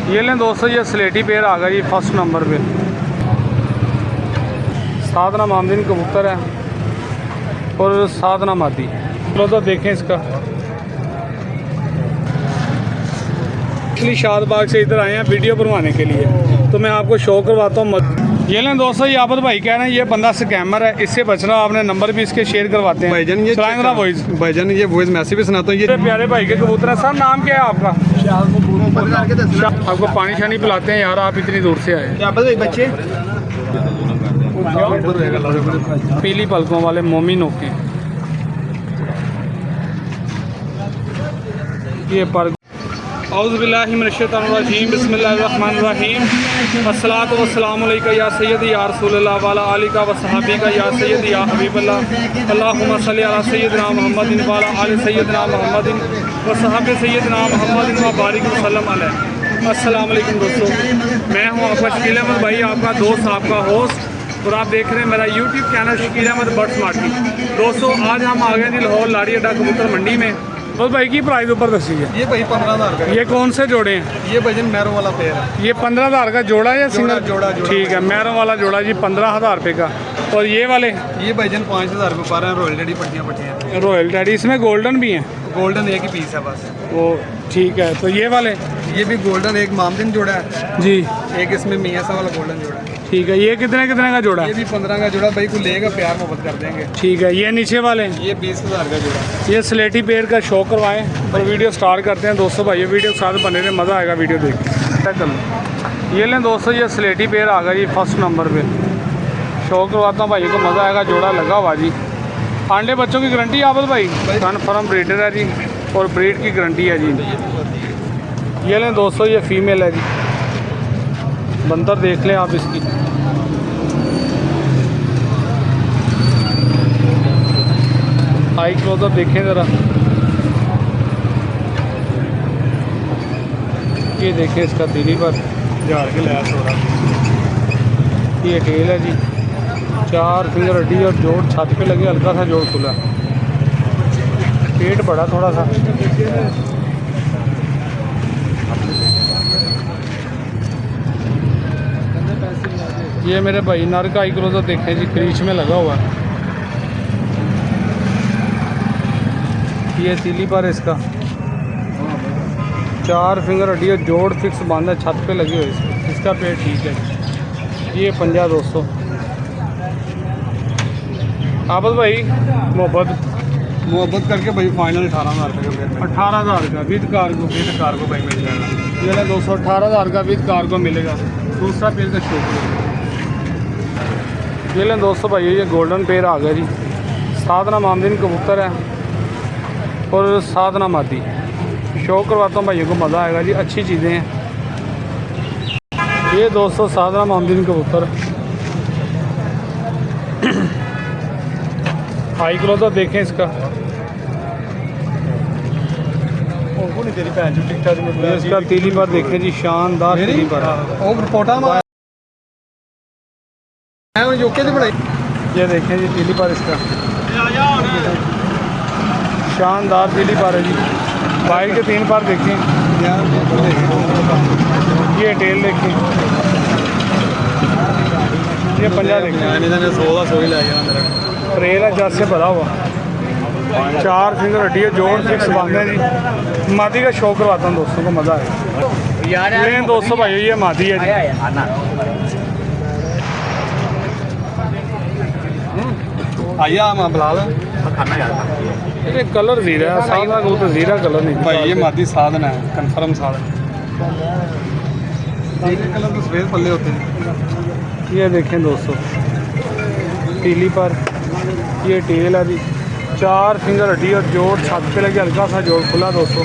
ये लें दोस्तों, ये स्लेटी पेयर आ गया जी फर्स्ट नंबर पे। साधना मामदीन कबूतर है और साधना मादी। चलो तो देखें इसका। इसलिए शादबाग से इधर आए हैं वीडियो बनवाने के लिए, तो मैं आपको शो करवाता हूँ। ये लें दोस्तों, ये आबद भाई कह रहे हैं ये बंदा स्कैमर है, इससे बचना। आपने नंबर भी इसके शेयर करवाते हैं भाईजान। ये भाईजान ये वॉइस मैसेज भी सुनाता हूँ। ये प्यारे भाई के कबूतर है। सर नाम क्या है आपका? आपको पानी शानी पिलाते हैं यार, आप इतनी दूर से आए। बच्चे पीली पलकों वाले मोमी नोके। ये पर औज़ुबिल्लाहिमिनश्शैतानिर्रजीम बिस्मिल्लाहिर्रहमानिर्रहीम। अस्सलातु वस्सलामु अलैका या सय्यदी या रसूलल्लाह व अला आलिका व सहाबिका या सय्यदी या हबीबल्लाह। अल्लाहुम्मा सल्लि अला सय्यदिना मुहम्मदिन व अला आलि सय्यदिना मुहम्मदिन व सहाबे सय्यदिना मुहम्मदिन व बारिक वसल्लम अलैहि। अस्सलामु अलैकुम दोस्तों, मैं हूँ आपका शकील अहमद भाई, आपका दोस्त, आपका होस्ट, और आप देख रहे हैं मेरा YouTube channel Shakeel Ahmed birds market. दोस्तों आज हम आ गए थे लाहौर लाड़ी अड्डा कबूतर मंडी में। बस भाई की प्राइस ऊपर दसी है। ये भाई 15,000 का। ये कौन से जोड़े हैं? ये भाईजान मैरों वाला पेयर है। ये 15,000 का जोड़ा है या सिंगल? जोड़ा। ठीक है, मैरों वाला जोड़ा जी 15,000 रुपये का। और ये वाले? ये भाईजान 5,000 को पा रहे हैं। रॉयल डैडी पट्टियाँ। रॉयल डैडी, इसमें गोल्डन भी हैं? गोल्डन एक ही पीस है बस वो ठीक है। तो ये वाले? ये भी गोल्डन एक मामदिन जोड़ा है जी। एक इसमें मियाँ सा वाला गोल्डन जोड़ा है। ठीक है। ये कितने का जोड़ा ये है? भी 15 का जोड़ा। भाई को लेगा प्यार मोहब्बत कर देंगे। ठीक है। ये नीचे वाले? ये 20,000 का जोड़ा। ये स्लेटी पेयर का शो करवाएं और वीडियो स्टार्ट करते हैं दोस्तों। भाई ये वीडियो के साथ बने रहे, मज़ा आएगा वीडियो देख के। ये लें दोस्तों, ये स्लेटी पेयर आ गया जी फर्स्ट नंबर पे। शो करवाता हूँ भाई को, मज़ा आएगा। जोड़ा लगा हुआ जी। अंडे बच्चों की गारंटी आबद भाई? कन्फर्म ब्रीडर है जी और ब्रीड की गारंटी है जी। ये लें दोस्तों, ये फीमेल है जी। बंदर देख लें आप इसकी। हाई क्लोजअप देखें ज़रा। ये देखें इसका दिली पर झाड़ के लैस हो रहा। ये टेल है जी। 4 फिंगर हड्डी और जोड़ छत पे लगे, हल्का सा जोड़ खुला। पेट बड़ा थोड़ा सा। ये मेरे भाई नर का आई क्लोजअप देखें जी, क्रीच में लगा हुआ है। ये तीली पर इसका 4 फिंगर हड्डी और जोड़ फिक्स बांधा, छत पे लगी हुई इसका पेट ठीक है। ये पंजा दोस्तों। आबद भाई मोहब्बत करके भाई फाइनल 18,000 का। 18,000 का विद कार्गो भाई मिल जाएगा। ये ना दोस्तों 18,000 का विद कार्गो मिलेगा। दूसरा पेड़ का शो। ये लें दोस्तों भाई, ये गोल्डन पेयर आ गया जी। साधना मामदीन कबूतर है और साधना मादी। शो करवाता हूँ भाइयों को, मज़ा आएगा जी। अच्छी चीज़ें हैं ये दोस्तों। साधना मामदीन कबूतर हाई क्लोजअप देखें इसका। इसका तीली पर देखें जी, शानदार तीली पर। ये देखें जी तीली पर इसका, शानदार तीली पर है जी। बाइक के 3 बार देखें। ये टेल देखें, ये पंजा देखें। ट्रेल है जज से भरा हुआ। 4 फिंगर हड्डी है, जोड़ फिक्स बांधे जी। मादी का शो करवाता हूँ दोस्तों को, मज़ा आएगा। ये दोस्तों भाई ये मादी है जी। ये कलर जीरा है, सादा को तो जीरा कलर नहीं भाई। ये मादी साधन है, कंफर्म साधन। कलर तो सफेद पल्ले होते हैं। ये देखें दोस्तों तीली पर। ये टेल है जी। 4 फिंगर हड्डी और जोड़ छत पे लगे, हल्का सा जोड़ खुला दोस्तों,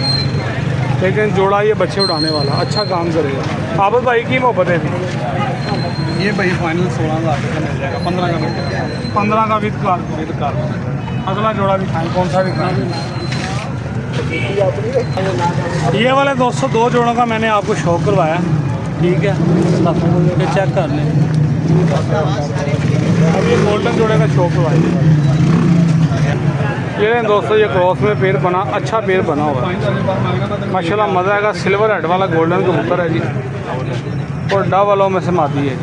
लेकिन जोड़ा ये बच्चे उड़ाने वाला अच्छा काम करेगा। आबद भाई की मोहब्बत है जी। ये भाई फाइनल 16,000 का मिल जाएगा। 15 का 15 का विद कार। अगला जोड़ा दिखाएं, कौन सा दिखाएं? ये वाले दोस्तों 2 जोड़ों का मैंने आपको शो करवाया, ठीक है। ये चेक कर लें। अब ये गोल्डन जोड़े का शो करवाएंगे। ये दोस्तों ये क्रॉस में पेड़ बना, अच्छा पेड़ बना हुआ है माशाल्लाह, मज़ा आएगा। सिल्वर हेड वाला गोल्डन कबूतर है जी, और डा वालों में से मादी है।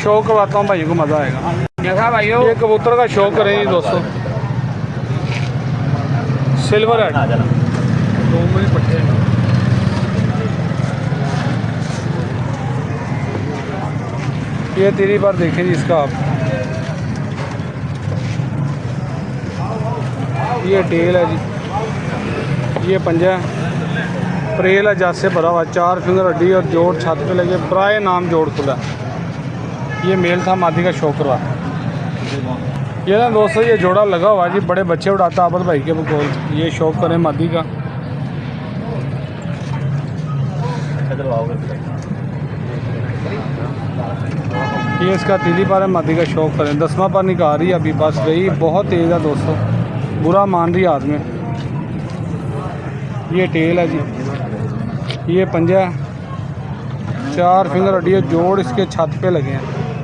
शौक करवाता हूँ भाई को, मज़ा आएगा भाइयों। ये कबूतर का शौक करें जी दोस्तों, सिल्वर हेड ये तेरी बार देखें जी इसका आप। ये टेल है जी, ये पंजा है, प्रेल है जात से भरा हुआ, 4 फिंगर हड्डी और जोड़ छत पे लगे, ब्राय नाम जोड़ खुला। ये मेल था, मादी का शौक करवा। ये ना दोस्तों ये जोड़ा लगा हुआ जी, बड़े बच्चे उड़ाता आबद भाई के बकोल। ये शौक करें मादी का। ये इसका तीली पार है, मादी का शौक करें। 10वां पार निकाल रही है अभी, बस वही बहुत तेज़ है दोस्तों, बुरा मान रही हाथ में। ये टेल है जी, ये पंजा है, 4 फिंगर हड्डी जोड़ इसके छत पे लगे हैं।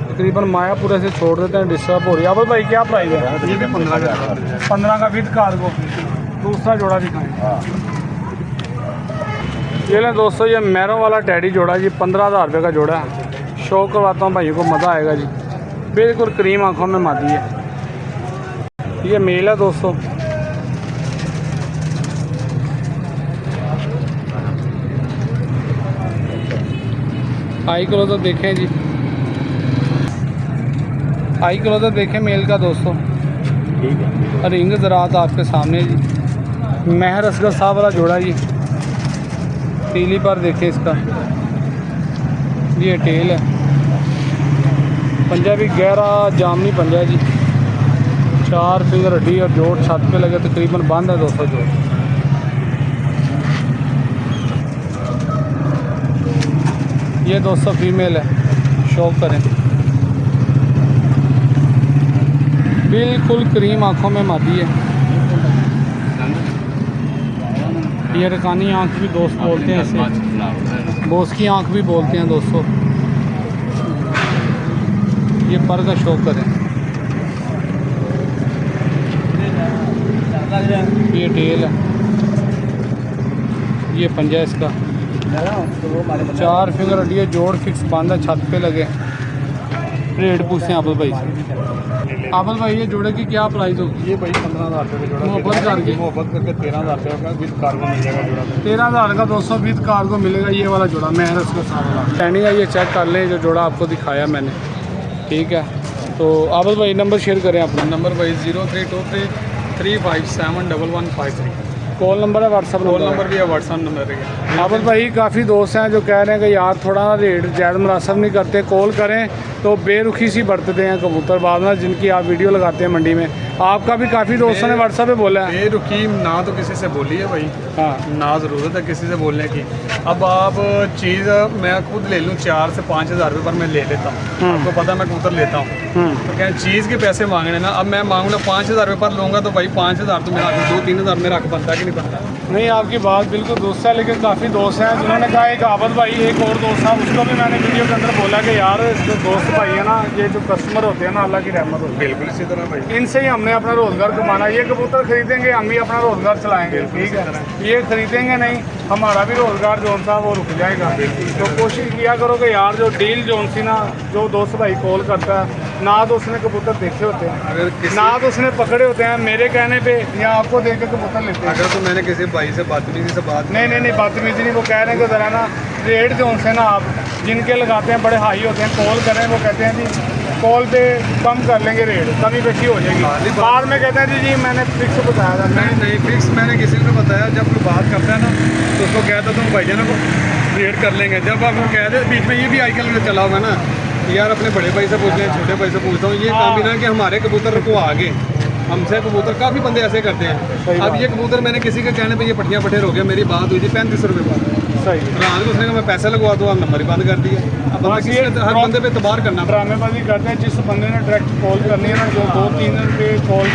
तकरीबन मायापुरे से छोड़ देते हैं, डिस्टर्ब हो रही है। अब भाई क्या प्राइस है? ये भी 15 का विद कार्गो। दूसरा जोड़ा दिखाएं। ये लें दोस्तों, ये मैरों वाला टैडी जोड़ा जी, 15,000 रुपये का जोड़ा है। शौक करवाता हूँ भाइयों को, मज़ा आएगा जी। बिल्कुल क्रीम आँखों में मादी है। ये मेल है दोस्तों, आई करो तो देखें जी, आई करो तो देखें मेल का दोस्तों। ठीक है, रिंग ज़रात आपके सामने जी। महर असगर साहब वाला जोड़ा जी, तीली पर देखें इसका। ये टेल है, पंजा भी गहरा जामनी पंजा जी, 4 फिंगर हड्डी और जोड़ छत पे लगे, तकरीबन बंद है दोस्तों जोड़। ये दोस्तों फीमेल है, शौक करें। बिल्कुल क्रीम आँखों में मादी है। ये रकानी आँख भी दोस्त बोलते हैं इसे, बोस की आँख भी बोलते हैं दोस्तों। ये पर का शौक करें। ये टेल है, ये पंजा इसका, 4 फिंगर हड्डी जोड़ फिक्स बांधा, छत पे लगे। रेट पूछते हैं आबल भाई से। आबल भाई ये जोड़े की क्या प्राइस होगी? ये भाई 15,000 रुपये का जोड़ा। मोहब्बत करके 13,000 रुपये का विद कार्गो मिल जाएगा जोड़ा। 13,000 का दोस्तों विद कार्गो मिलेगा। ये वाला जोड़ा मेहर उसका सारा टैनिंग है। ये चेक कर लें जो जोड़ा आपको दिखाया मैंने, ठीक है। तो आबल भाई नंबर शेयर करें अपना। नंबर भाई 0323357153। कॉल नंबर है, व्हाट्सअप कॉल नंबर भी है, व्हाट्सअप नंबर है। आबल भाई काफ़ी दोस्त हैं जो कह रहे हैं कि यार थोड़ा ना रेट ज़्यादा मुनासिब नहीं करते, कॉल करें तो बेरुखी सी बरतते हैं कबूतर बाद में, जिनकी आप वीडियो लगाते हैं मंडी में। आपका भी काफ़ी दोस्तों ने व्हाट्सअप पे बोला है। बेरुखी ना तो किसी से बोली है भाई, हाँ ना ज़रूरत है किसी से बोलने की। अब आप चीज़ मैं खुद ले लूँ 4 से 5,000 रुपये पर मैं ले लेता हूँ, आपको पता है मैं कबूतर लेता हूँ। तो क्या चीज़ के पैसे मांगने ना, अब मैं मांगूंगा 5,000 रुपये पर लूँगा तो भाई 5,000 तो मेरा 2-3,000 मेरा हक बनता है कि नहीं बनता? नहीं, आपकी बात बिल्कुल दुरुस्त है, लेकिन काफ़ी दोस्त हैं जिन्होंने कहा एक आबद भाई, एक और दोस्त था, उसको भी मैंने वीडियो के अंदर बोला कि यार जो दोस्त भाई है ना, ये जो कस्टमर होते हैं ना, अल्लाह की रहमत होती है। बिल्कुल इसी तरह भाई, इनसे ही हमने अपना रोज़गार कमाना। ये कबूतर खरीदेंगे, हम भी अपना रोज़गार चलाएंगे, ठीक है। ये खरीदेंगे नहीं, हमारा भी रोज़गार जो था वो रुक जाएगा। तो कोशिश किया करो कि यार जो डील जो सी ना, जो दोस्त भाई कॉल करता है ना, तो उसने कबूतर देखे होते हैं, ना तो उसने पकड़े होते हैं मेरे कहने पे, या आपको देख के कबूतर लेते हैं। अगर तो मैंने किसी भाई से बदतमीजी से बात नहीं बातमीजी नहीं, वो कह रहे हैं कि ज़रा ना रेट जो उनसे ना आप जिनके लगाते हैं बड़े हाई होते हैं, कॉल करें, वो कहते हैं जी कॉल पे कम कर लेंगे रेट, कमी बेशी हो जाएगी। बाद में कहते हैं जी मैंने फिक्स बताया था। नहीं फिक्स मैंने किसी को बताया। जब कोई बात करता है ना तो उसको कहता तो भाई जान को रेट कर लेंगे। जब आप कह दे बीच में, ये भी आजकल में चला होगा ना यार, अपने बड़े भाई से पूछ लें, छोटे भाई से पूछता हूँ, ये काम भी ना कि हमारे कबूतर को आगे हमसे कबूतर काफ़ी बंदे ऐसे करते हैं। अब ये कबूतर मैंने किसी के कहने पे ये पटियाँ पठेर हो गया, मेरी बात हुई थी 35 रुपये पर। सही रात को उसने कहा मैं पैसा लगवा दूँ, आप नंबर ही बंद कर दिया। अब हर बंदे पे तबार करना, ड्रामेबाजी करते हैं। जिस बंदे ने डायरेक्ट कॉल करनी है ना, जो 2-3 रुपये कॉल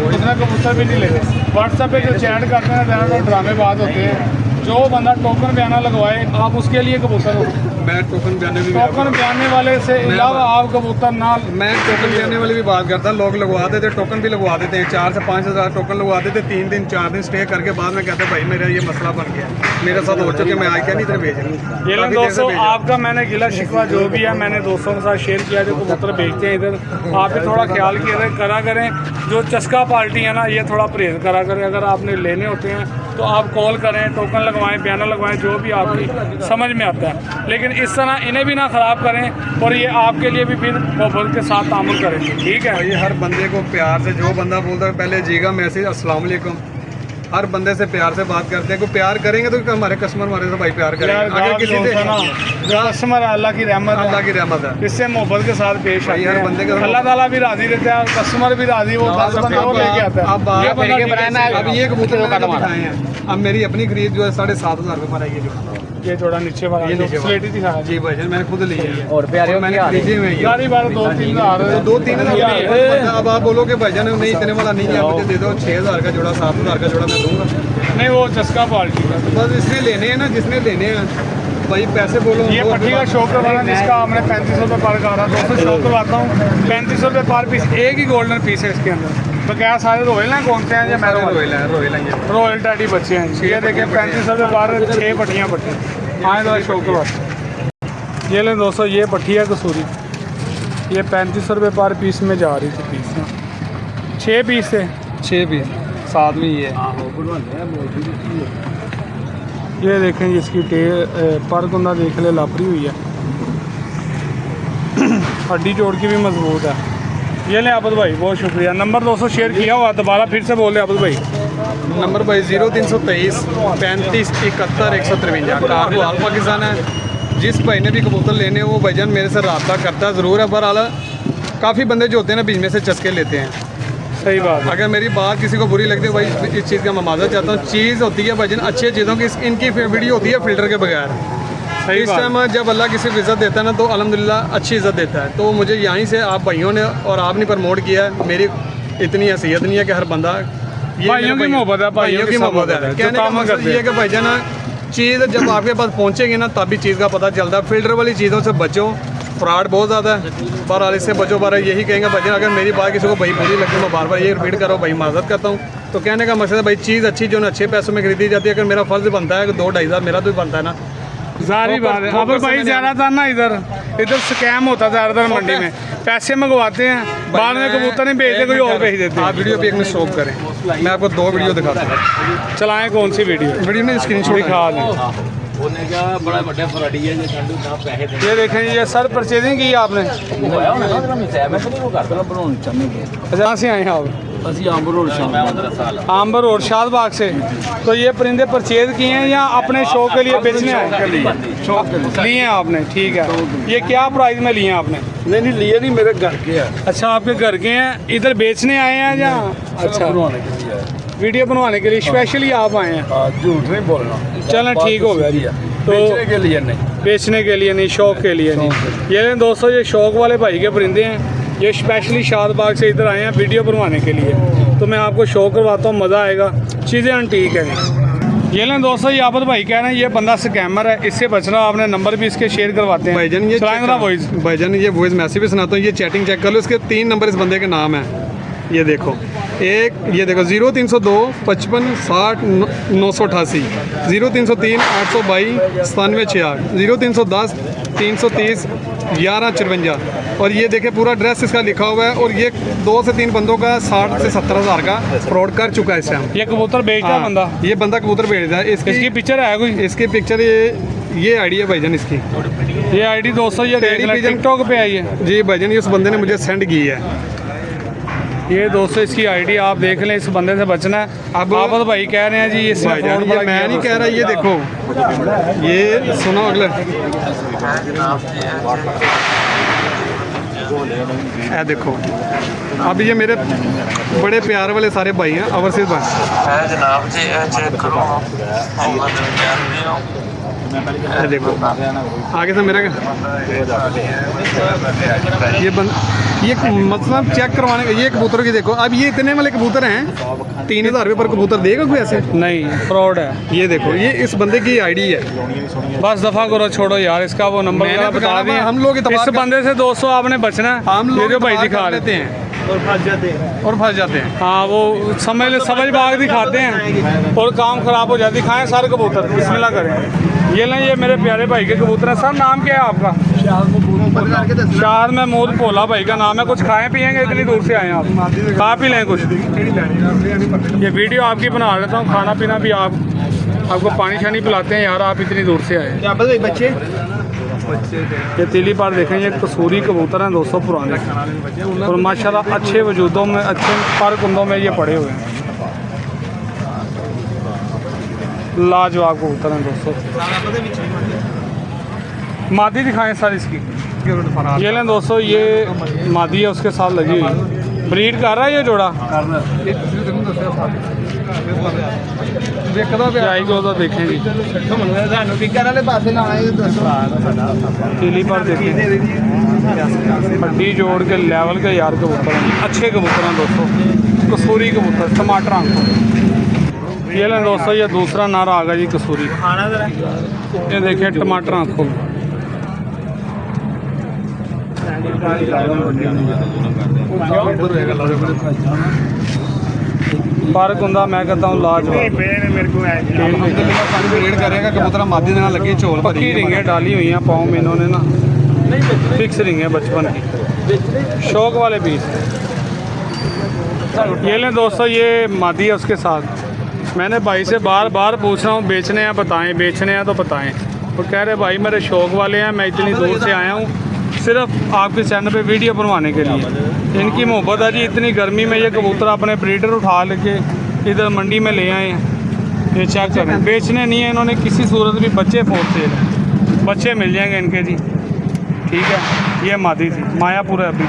उतना कबूतर भी नहीं लेते। व्हाट्सएप पे जो चैट करते हैं ज़्यादा ड्रामेबाज होते हैं, जो बंदा टोकन बयाना लगवाए आप उसके लिए कबूतर हो। मैं टोकन बयाने भी टोकन बयाने वाले से अलावा आप कबूतर ना मैं टोकन बयाने वाली भी बात करता, लोग लगवा देते टोकन भी लगवा देते हैं, 4 से 5 हज़ार टोकन लगवा देते, 3 दिन 4 दिन स्टे करके बाद में कहते भाई मेरा ये मसला बन गया, मेरे साथ हो चुके, मैं आज क्या नहीं तेरे भेज रहा। ये लोग दोस्तों आपका मैंने गिला शिकवा जो भी है मैंने दोस्तों के साथ शेयर किया, जो कबूतर बेचते हैं इधर आप भी थोड़ा ख्याल करा करें। जो चस्का पार्टी है ना ये थोड़ा परहेज करा करें। अगर आपने लेने होते हैं तो आप कॉल करें, टोकन लगवाएं, बयाना लगवाएं, जो भी आपकी समझ में आता है, लेकिन इस तरह इन्हें भी ना ख़राब करें और ये आपके लिए भी फिर मोहब्बत के साथ तामुल करें। ठीक है, ये हर बंदे को प्यार से, जो बंदा बोलता है पहले जीगा मैसेज अस्सलाम वालेकुम, हर बंदे से प्यार से बात करते हैं। को प्यार करेंगे तो हमारे कस्टमर हमारे से भाई प्यार करेंगे। अगर किसी से कस्टमर अल्लाह की रहमत है, अल्लाह की रहमत है, इससे मोहब्बत के साथ पेश भाई आते हर हैं। बंदे का अल्लाह ताला भी राजी रहता है, कस्टमर भी राजी, वो 10 बंदे वो लेके आता है। अब ये बंदा अब ये कबूतर मैंने दिखाए हैं, अब मेरी अपनी खरीद जो है 7,500 रुपये पर आई है। ये थोड़ा नीचे वाला ये जो नीचे वाला। स्लेटी दिखाया जी भाई मैंने खुद ली है और प्यारे मैंने खरीदे हुए हैं ये। गाड़ी बार 2-3 हज़ार 2-3 हज़ार। अब आप बोलोगे भाईजान नहीं इतने वाला नहीं है, आप मुझे दे दो 6,000 का जोड़ा, 7,000 का जोड़ा मैं दूंगा। नहीं, वो चस्का पार्टी का। बस इसने लेने हैं ना, जिसने लेने हैं भाई पैसे बोलो। ये पट्टी का शौक करवाना जिसका हमने 3500 रुपये पर का रहा, 200 शौक करवाता हूँ, 3500 रुपये पर पीस। एक ही गोल्डन पीस है इसके अंदर। तो क्या सारे रोयल हैं, कौन से हैं? या मैरो रोयल है, रोयल है ये। रॉयल टैडी बच्चे हैं। ये देखें 3500 रुपये पर 6 पट्टियाँ पट्टी। हाँ तो शौक करवाते। ये लें दोस्तों, ये पट्टी है कसूरी, ये 3500 रुपये पर पीस में जा रही थी पीस। 6 पीस थे, 6 पीस साथ में ये ये देखें इसकी पर कुंदा देख ले लापरी हुई है, हड्डी जोड़ की भी मजबूत है। ये लें आबद भाई, बहुत शुक्रिया। नंबर 200 शेयर किया हुआ, दोबारा फिर से बोल दें आबद भाई। नंबर भाई 0323 35 71 153। कारगो हाल पाकिस्तान है। जिस भाई ने भी कबूतर लेने हो वो भाईजान मेरे से रब्ता करता ज़रूर है, बहरहाल काफ़ी बंदे जो होते हैं ना बीच में से चस्के लेते हैं। सही बात है। अगर मेरी बात किसी को बुरी लगती है भाई इस चीज़ का मैं माजरा चाहता हूँ। चीज़ होती है भाईजान अच्छी चीज़ों की, इनकी वीडियो होती है फ़िल्टर के बगैर। सही इस बात टाइम जब अल्लाह किसी को इज़्ज़त देता है ना तो अल्हम्दुलिल्लाह अच्छी इज़्ज़त देता है। तो मुझे यहीं से आप भाइयों ने और आपने प्रमोट किया है, मेरी इतनी हैसियत नहीं है कि हर बंदा भाइयों की मोहब्बत है, भाइयों की मोहब्बत है। कहने का मतलब ये है कि भाईजान चीज़ जब आपके पास पहुँचेगी ना तभी चीज़ का पता चलता है। फ़िल्टर वाली चीज़ों से बचो, फ्रॉड बहुत ज़्यादा है, बहरहाल इससे बचो। बहरहाल यही कहेंगे भाईजान, अगर मेरी बात किसी को भाई बुरी लगती है मैं बार बार ये रिपीट करो भाई, माजरत करता हूँ। तो कहने का मकसद है भाई चीज़ अच्छी जो अच्छे पैसों में खरीदी जाती है। अगर मेरा फ़र्ज़ बनता है कि 2-2.5 हज़ार मेरा तो बनता है ना, जारी बात है। अब भाई ज़्यादातर ना इधर स्कैम होता है ज़्यादातर मंडी में, पैसे मंगवाते हैं बाद में कबूतर नहीं भेजते, कोई और भेज देते हैं। आप वीडियो पे एक मिनट स्टॉप करें, मैं आपको 2 वीडियो दिखाता हूँ। चलाएं कौन सी वीडियो में स्क्रीनशॉट दिखा दें। बड़ा बड़ा फराडी है जे ठंडू ना पैसे ये देखें, ये सर परचेजिंग की आपने? होया होना ना मैं तो नहीं वो करता बनाउन चाहने। अच्छा, कहाँ से आए हैं आप? ਅਸੀਂ ਆਂਬਰ ਰੋਡ ਸ਼ਾਮ 15 साल आम्बर और शादबाग से। तो ये परिंदे परचेज किए हैं या अपने शौक के लिए बेचने आए? लिए हैं आपने, ठीक है। ये क्या प्राइस में लिए हैं आपने? नहीं नहीं लिए नहीं, मेरे घर के है। अच्छा, आपके घर के हैं, इधर बेचने आए हैं या? अच्छा, बनवाने के लिए है। वीडियो बनवाने के लिए स्पेशली आप आए हैं? हाँ, झूठ नहीं बोलना। चलें ठीक हो गया जी। तो बेचने के लिए नहीं, बेचने के लिए नहीं, शौक के लिए नहीं। ये लें दोस्तों, ये शौक वाले भाई के परिंदे हैं, ये स्पेशली शादबाग से इधर आए हैं वीडियो बनवाने के लिए। तो मैं आपको शो करवाता हूँ, मज़ा आएगा, चीज़ें अनटीक है। ये लें दोस्तों, ये आबद भाई कह रहे हैं ये बंदा स्कैमर है, इससे बचना। आपने नंबर भी इसके शेयर करवाते हैं भाईजान। ये वॉइस भाईजान ये वॉइस मैसेज भी सुनाता हूँ, ये चैटिंग चेक कर लो। इसके 3 नंबर इस बंदे के नाम है, ये देखो। एक ये देखो 0302 55 60 988, 0303 822 9766, 0310 330 1154। और ये देखे पूरा एड्रेस इसका लिखा हुआ है। और ये 2 से 3 बंदों का 60 से 70 हज़ार का फ्रॉड कर चुका है इस टाइम। ये कबूतर बेचता है बंदा? ये बंदा कबूतर भेजता है। इसकी पिक्चर है कोई? इसकी पिक्चर ये आईडी है भाईजान इसकी। ये आईडी दोस्तों ये देख लें, टिकटॉक पे आई है जी भाईजान। ये उस बंदे ने मुझे सेंड की है। ये दोस्तों इसकी आईडी आप देख लें, इस बंदे से बचना है। अब आबद भाई कह रहे हैं जी ये भाईजान, ये मैं नहीं कह रहा, ये देखो, ये सुनो अगले ये देखो। अब ये मेरे बड़े प्यार वाले सारे भाई हैं, अवरसिद भाई जनाब जी चेक करो। ये देखो आगे से मेरा ये मतलब चेक करवाने का। ये कबूतर की देखो, अब ये इतने वाले कबूतर हैं 3,000 रुपये पर कबूतर देगा कोई ऐसे? नहीं, फ्रॉड है। ये देखो, ये इस बंदे की आईडी है। बस दफा करो, छोड़ो यार, इसका वो नंबर मैंने वगैरह तो बता कहा, दिया। हम लोग इतबार इस कर- बंदे से दोस्तों आपने बचना है। हम ये लोग जो भाई इतबार दिखा कर रहे लेते हैं और फंस जाते हैं। हाँ, वो समझ भाग दिखाते हैं और काम खराब हो जाती। खाएं सारे कबूतर, बिस्मिल्लाह करें। ये लें, ये मेरे प्यारे भाई के कबूतर हैं। सर नाम क्या है आपका? शाहद महमूद भोला भाई का नाम है। कुछ खाएं पिएंगे? इतनी दूर से आए हैं आप, खा पी लें कुछ। ये वीडियो आपकी बना लेता हूँ, खाना पीना भी आपको पानी शानी पिलाते हैं यार, आप इतनी दूर से आए। बच्चे ये तीली पार देखें, ये कसूरी कबूतर हैं दोस्तों, पुराने और माशाल्लाह अच्छे वजूदों में, अच्छे पर कुंदों में ये पड़े हुए हैं। लाजवाब कबूतर हैं दोस्तों। मादी दिखाएं सर इसकी। ये लें दोस्तों, ये मादी है, उसके साथ लगी हुई है। ब्रीड कर रहा है ये जोड़ा। आई को तो देखें जी, तीली पर देखें, हड्डी जोड़ के लेवल के यार कबूतर हैं, अच्छे कबूतर हैं दोस्तों, कसूरी कबूतर, टमाटर आंखों। ये लें दोस्तों, ये दूसरा नारा आ गया जी, कसूरी। ये देखिए टमाटर आंखों में। पर कुंदा मैं कहता हूँ लाजवाब। रेड करेगा कबूतर मादी देना लगी झोल पक्की रिंगें डाली हुई हैं पाँव में इन्होंने ना, फिक्स रिंगें बचपन की, शौक वाले पीस। ये लें दोस्तों, ये मादी है, उसके साथ मैंने भाई से बार बार पूछ रहा हूँ बेचने हैं बताएं, बेचने हैं तो बताएं। वो कह रहे भाई मेरे शौक वाले हैं, मैं इतनी दूर से आया हूँ सिर्फ आपके चैनल पे वीडियो बनवाने के लिए। इनकी मोहब्बत है जी, इतनी गर्मी में ये कबूतर अपने ब्रीडर उठा लेके इधर मंडी में ले आए हैं। ये चेक करें, बेचने नहीं है इन्होंने किसी सूरत भी, बच्चे फोर्स से बच्चे मिल जाएंगे इनके जी, ठीक है। ये मादी थी, मायापुर है अभी।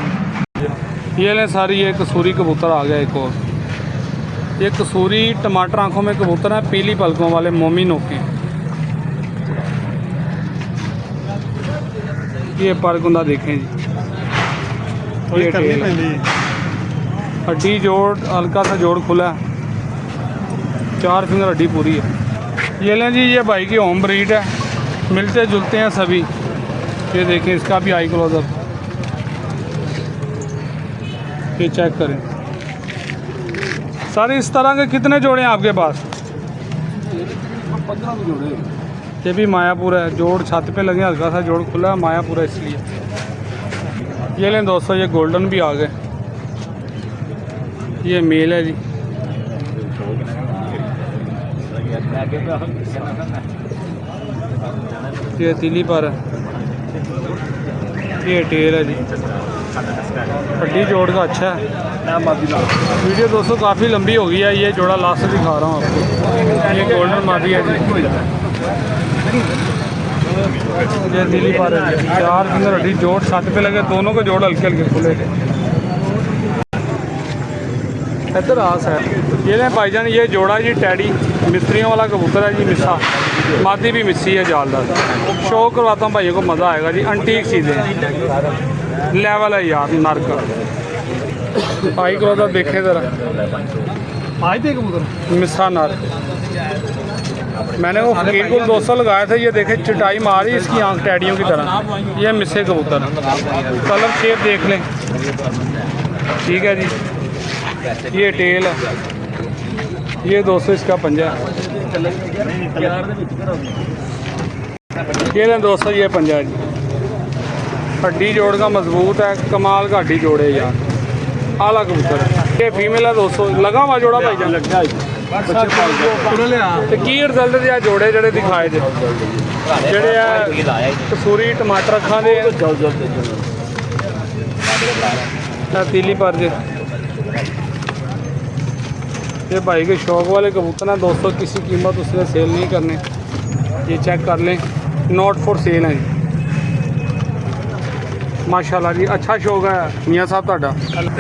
ये लें सारी, ये कसूरी कबूतर आ गया एक और। ये कसूरी टमाटर आंखों में कबूतर है, पीली पलकों वाले मोमी नोके। ये परकुंदा देखें जी, ये टेल है। हड्डी जोड़, हल्का सा जोड़ खुला है, 4 फिंगर हड्डी पूरी है। ये लें जी, ये भाई की होम ब्रीड है, मिलते जुलते हैं सभी। ये देखें, इसका भी आई क्लोजअप, ये चेक करें। सारे इस तरह के कितने जोड़े हैं आपके पास? 15 जोड़े। ये भी मायापुर है, जोड़ छत पे लगे, हल्का सा जोड़ खुला है, मायापुर है इसलिए। ये लें दोस्तों, ये गोल्डन भी आ गए, ये मेल है जी। ये तीली पर है, ये टेल है जी। हड्डी जोड़ का अच्छा है। वीडियो दोस्तों काफ़ी लंबी हो गई है, ये जोड़ा लास्ट दिखा रहा हूँ आपको। ये गोल्डन मादी है जी, ये दिल्ली पर है, 4 फिंगर हड्डी जोड़ छत पे लगे, दोनों के जोड़ हल्के हल्के खुले थे। इधर आस है। ये लें भाईजान, ये जोड़ा जी टैडी, मिस्त्रियों वाला कबूतर है जी, मिस्सा मादी भी मिस्सी है, जालदार। शो करवाता हूँ भाइयों को, मज़ा आएगा जी। अंटीक चीज़ें, लेवल है यार नर का। भाई को तो देखे ज़रा, मिस्सा नर। मैंने वो फकीर को 200 लगाया था, ये देखे चटाई मारी इसकी आंख टैडियों की तरह। ये मिस्से कबूतर, कलर शेप देख लें, ठीक है जी। ये टेल है, ये 200 इसका पंजा है। ये लें दोस्तों, ये पंजा है जी, हड्डी जोड़ का मजबूत है, कमाल का हड्डी जोड़े यार, आला कबूतर है। ये फीमेल है दोस्तों, लगा हुआ जोड़ा भाई जान लग जाए। की रिजल्ट दिया जोड़े जड़े दिखाए थे, जड़े कसूरी टमाटर अखा दे तीली पर जे। ये भाई के शौक वाले कबूतर हैं दोस्तों, किसी कीमत उसने सेल नहीं करने। ये चेक कर लें, नॉट फॉर सेल हैं जी। माशाल्लाह जी, अच्छा शौक है मियाँ साहब ਤੁਹਾਡਾ।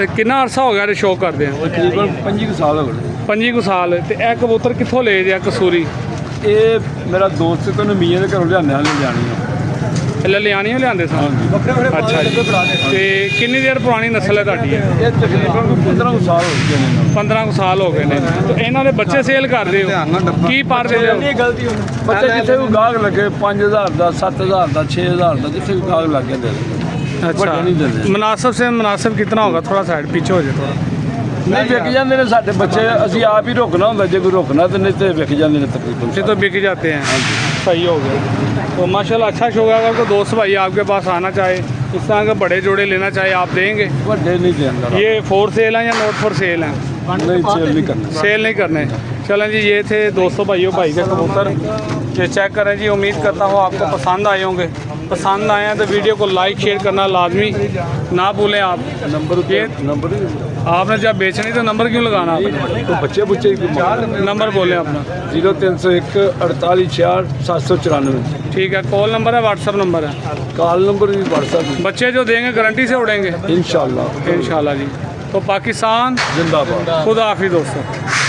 कितना अरसा हो गया ये शौक करते हैं? तकरीबन 25 साल हो गए। 25 साल। तो यह कबूतर कितों ले जाए कसूरी? ਇਹ ਮੇਰਾ ਦੋਸਤ ਤੋਂ ਮੀਆਂ ਦੇ ਘਰੋਂ ਲਿਆਣੇ ਵਾਲੇ ਜਾਣੀ ਹੈ। ਲਲਿਆਣੀ ਲਿਆਂਦੇ ਸਨ ਅੱਛਾ ਜੀ ਤੇ ਕਿੰਨੀ ਦੇਰ ਪੁਰਾਣੀ ਨਸਲ ਹੈ ਤੁਹਾਡੀ ਇਹ ਤਕਰੀਬਨ 15 ਸਾਲ ਹੋ ਗਏ ਨੇ 15 ਕੁ ਸਾਲ ਹੋ ਗਏ ਨੇ ਤੇ ਇਹਨਾਂ ਦੇ ਬੱਚੇ ਸੇਲ ਕਰਦੇ ਧਿਆਨ ਹੋ ਨਾਲ ਡੱਬਾ ਕੀ ਪਾਰਦੇ ਹੋ ਬੱਚੇ ਜਿੱਥੇ ਵੀ ਗਾਹਕ ਲੱਗੇ 5000 ਦਾ 7000 ਦਾ 6000 ਦਾ ਜਿੱਥੇ ਵੀ ਗਾਹਕ ਲੱਗੇ ਦੇ अच्छा नहीं देते। मुनासिब से मुनासिब कितना होगा थोड़ा साइड पीछे हो जाए थोड़ा ਨਹੀਂ ਵਿਕ ਜਾਂਦੇ ਨੇ ਸਾਡੇ ਬੱਚੇ ਅਸੀਂ ਆਪ ਹੀ ਰੋਕਣਾ ਹੁੰਦਾ ਜੇ ਕੋਈ ਰੋਕਣਾ ਤੇ नहीं तो ਵਿਕ ਜਾਂਦੇ ਨੇ ਤਕਰੀਬਨ ये तो बिक जाते हैं सही हो गया तो माशाल्लाह अच्छा शौक है अगर कोई दोस्त भाई आपके पास आना चाहे इस तरह के बड़े जोड़े लेना चाहे आप देंगे ਵੱਡੇ नहीं देंगे ये फॉर सेल हैं या नॉट फॉर सेल हैं नहीं सेल नहीं करना सेल नहीं करने चलें जी ये थे दोस्तों भाइयों भाई के कबूतर ये चेक करें जी उम्मीद करता हूँ आपको पसंद आए होंगे पसंद आए हैं तो वीडियो को लाइक शेयर करना लाजमी ना भूलें आप नंबर ये नंबर आपने जब बेचनी तो नंबर क्यों लगाना आपने तो बच्चे बुच्चे नंबर बोलें अपना 0301 48 794 ठीक है कॉल नंबर है व्हाट्सअप नंबर है कॉल नंबर भी व्हाट्सएप बच्चे जो देंगे गारंटी से उड़ेंगे इंशाल्लाह इंशाल्लाह जी तो पाकिस्तान जिंदाबाद खुदा हाफिज़ दोस्तों।